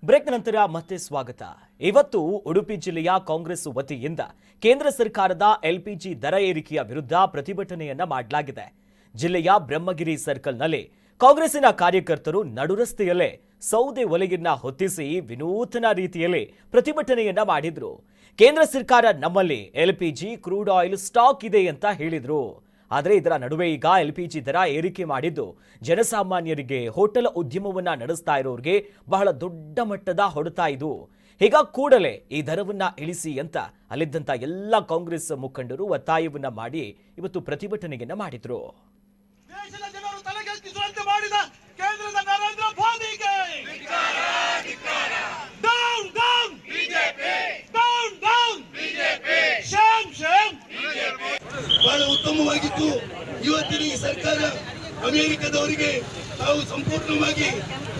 Break ನಂತರ ಮತ್ತೆ ಸ್ವಾಗತ. ಇವತ್ತು ಉಡುಪಿ ಜಿಲ್ಲೆಯ ಕಾಂಗ್ರೆಸ್ ವತಿಯಿಂದ ಕೇಂದ್ರ ಸರ್ಕಾರದ ಎಲ್ಪಿಜಿ ದರ ಏರಿಕೆಯ ವಿರುದ್ಧ ಪ್ರತಿಭಟನೆಯನ್ನ ಮಾಡಲಾಗಿದೆ. ಜಿಲ್ಲೆಯ ಬ್ರಹ್ಮಗಿರಿ ಸರ್ಕಲ್ನಲ್ಲಿ ಕಾಂಗ್ರೆಸ್ಸಿನ ಕಾರ್ಯಕರ್ತರು ನಡುರಸ್ತೆಯಲ್ಲೇ ಸೌದೆ ಒಲೆಯನ್ನ ಹೊತ್ತಿಸಿ ವಿನೂತನ ರೀತಿಯಲ್ಲಿ ಪ್ರತಿಭಟನೆಯನ್ನ ಮಾಡಿದ್ರು. ಕೇಂದ್ರ ಸರ್ಕಾರ ನಮ್ಮಲ್ಲಿ ಎಲ್ಪಿಜಿ ಕ್ರೂಡ್ ಆಯಿಲ್ ಸ್ಟಾಕ್ ಇದೆ ಅಂತ ಹೇಳಿದ್ರು. ಆದರೆ ಇದರ ನಡುವೆ ಈಗ ಎಲ್ಪಿಜಿ ದರ ಏರಿಕೆ ಮಾಡಿದ್ದು ಜನಸಾಮಾನ್ಯರಿಗೆ, ಹೋಟೆಲ್ ಉದ್ಯಮವನ್ನ ನಡೆಸ್ತಾ ಇರೋರಿಗೆ ಬಹಳ ದೊಡ್ಡ ಮಟ್ಟದ ಹೊಡೆತ ಇದು. ಹೀಗ ಕೂಡಲೇ ಈ ದರವನ್ನ ಇಳಿಸಿ ಅಂತ ಅಲ್ಲಿದ್ದಂತ ಎಲ್ಲ ಕಾಂಗ್ರೆಸ್ ಮುಖಂಡರು ಒತ್ತಾಯವನ್ನ ಮಾಡಿ ಇವತ್ತು ಪ್ರತಿಭಟನೆಯನ್ನ ಮಾಡಿದ್ರು. ಬಹಳ ಉತ್ತಮವಾಗಿತ್ತು. ಇವತ್ತಿನ ಈ ಸರ್ಕಾರ ಅಮೆರಿಕದವರಿಗೆ ನಾವು ಸಂಪೂರ್ಣವಾಗಿ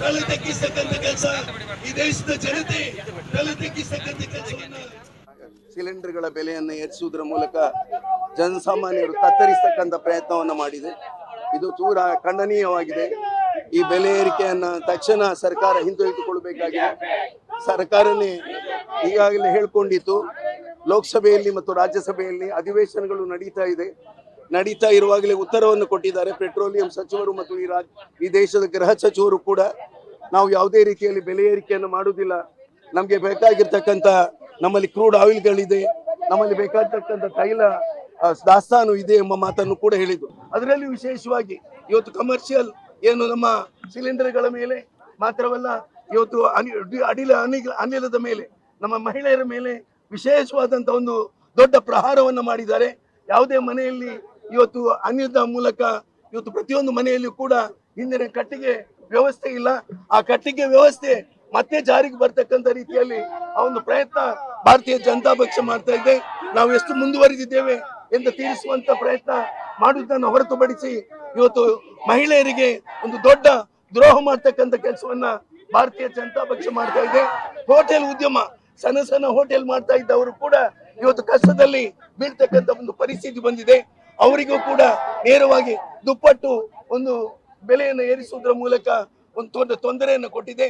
ತಲೆ ತಗ್ಗಿಸತಕ್ಕಂಥ ಕೆಲಸ, ಈ ದೇಶದ ಜನತೆ ತಲೆ ತಗ್ಗಿಸತಕ್ಕಂಥ ಕೆಲಸವನ್ನ, ಸಿಲಿಂಡರ್ಗಳ ಬೆಲೆಯನ್ನು ಏರಿಸುವುದರ ಮೂಲಕ ಜನಸಾಮಾನ್ಯರು ತತ್ತರಿಸತಕ್ಕಂಥ ಪ್ರಯತ್ನವನ್ನು ಮಾಡಿದೆ. ಇದು ತೀರಾ ಖಂಡನೀಯವಾಗಿದೆ. ಈ ಬೆಲೆ ಏರಿಕೆಯನ್ನ ತಕ್ಷಣ ಸರ್ಕಾರ ಹಿಂತೆಗೆದುಕೊಳ್ಳಬೇಕಾಗಿದೆ. ಸರ್ಕಾರನೇ ಈಗಾಗಲೇ ಹೇಳ್ಕೊಂಡಿತ್ತು. ಲೋಕಸಭೆಯಲ್ಲಿ ಮತ್ತು ರಾಜ್ಯಸಭೆಯಲ್ಲಿ ಅಧಿವೇಶನಗಳು ನಡೀತಾ ಇರುವಾಗಲೇ ಉತ್ತರವನ್ನು ಕೊಟ್ಟಿದ್ದಾರೆ. ಪೆಟ್ರೋಲಿಯಂ ಸಚಿವರು ಮತ್ತು ಈ ದೇಶದ ಗೃಹ ಸಚಿವರು ಕೂಡ ನಾವು ಯಾವುದೇ ರೀತಿಯಲ್ಲಿ ಬೆಲೆ ಏರಿಕೆಯನ್ನು ಮಾಡುವುದಿಲ್ಲ, ನಮಗೆ ಬೇಕಾಗಿರ್ತಕ್ಕಂಥ ನಮ್ಮಲ್ಲಿ ಕ್ರೂಡ್ ಆಯಿಲ್ಗಳಿದೆ, ನಮ್ಮಲ್ಲಿ ಬೇಕಾಗಿರ್ತಕ್ಕಂಥ ತೈಲ ದಾಸ್ತಾನು ಇದೆ ಎಂಬ ಮಾತನ್ನು ಕೂಡ ಹೇಳಿದ್ರು. ಅದರಲ್ಲಿ ವಿಶೇಷವಾಗಿ ಇವತ್ತು ಕಮರ್ಷಿಯಲ್ ಏನು ನಮ್ಮ ಸಿಲಿಂಡರ್ಗಳ ಮೇಲೆ ಮಾತ್ರವಲ್ಲ, ಇವತ್ತು ಅನಿಲದ ಮೇಲೆ, ನಮ್ಮ ಮಹಿಳೆಯರ ಮೇಲೆ ವಿಶೇಷವಾದಂತ ಒಂದು ದೊಡ್ಡ ಪ್ರಹಾರವನ್ನ ಮಾಡಿದ್ದಾರೆ. ಯಾವುದೇ ಮನೆಯಲ್ಲಿ ಇವತ್ತು ಅನಿಲದ ಮೂಲಕ ಇವತ್ತು ಪ್ರತಿಯೊಂದು ಮನೆಯಲ್ಲಿ ಕೂಡ ಹಿಂದಿನ ಕಟ್ಟಿಗೆ ವ್ಯವಸ್ಥೆ ಇಲ್ಲ. ಆ ಕಟ್ಟಿಗೆ ವ್ಯವಸ್ಥೆ ಮತ್ತೆ ಜಾರಿಗೆ ಬರ್ತಕ್ಕಂಥ ರೀತಿಯಲ್ಲಿ ಆ ಒಂದು ಪ್ರಯತ್ನ ಭಾರತೀಯ ಜನತಾ ಪಕ್ಷ ಮಾಡ್ತಾ ಇದೆ. ನಾವು ಎಷ್ಟು ಮುಂದುವರಿದಿದ್ದೇವೆ ಎಂದು ತೀರಿಸುವಂತ ಪ್ರಯತ್ನ ಮಾಡುವುದನ್ನು ಹೊರತುಪಡಿಸಿ ಇವತ್ತು ಮಹಿಳೆಯರಿಗೆ ಒಂದು ದೊಡ್ಡ ದ್ರೋಹ ಮಾಡ್ತಕ್ಕಂಥ ಕೆಲಸವನ್ನ ಭಾರತೀಯ ಜನತಾ ಪಕ್ಷ ಮಾಡ್ತಾ ಇದೆ. ಹೋಟೆಲ್ ಉದ್ಯಮ, ಸಣ್ಣ ಹೋಟೆಲ್ ಮಾಡ್ತಾ ಇದ್ದವರು ಕೂಡ ಇವತ್ತು ಕಷ್ಟದಲ್ಲಿ ಬೀಳ್ತಕ್ಕಂಥ ಒಂದು ಪರಿಸ್ಥಿತಿ ಬಂದಿದೆ. ಅವರಿಗೂ ಕೂಡ ನೇರವಾಗಿ ದುಪ್ಪಟ್ಟು ಒಂದು ಬೆಲೆಯನ್ನು ಏರಿಸುವುದರ ಮೂಲಕ ಒಂದು ತೊಂದರೆಯನ್ನು ಕೊಟ್ಟಿದೆ.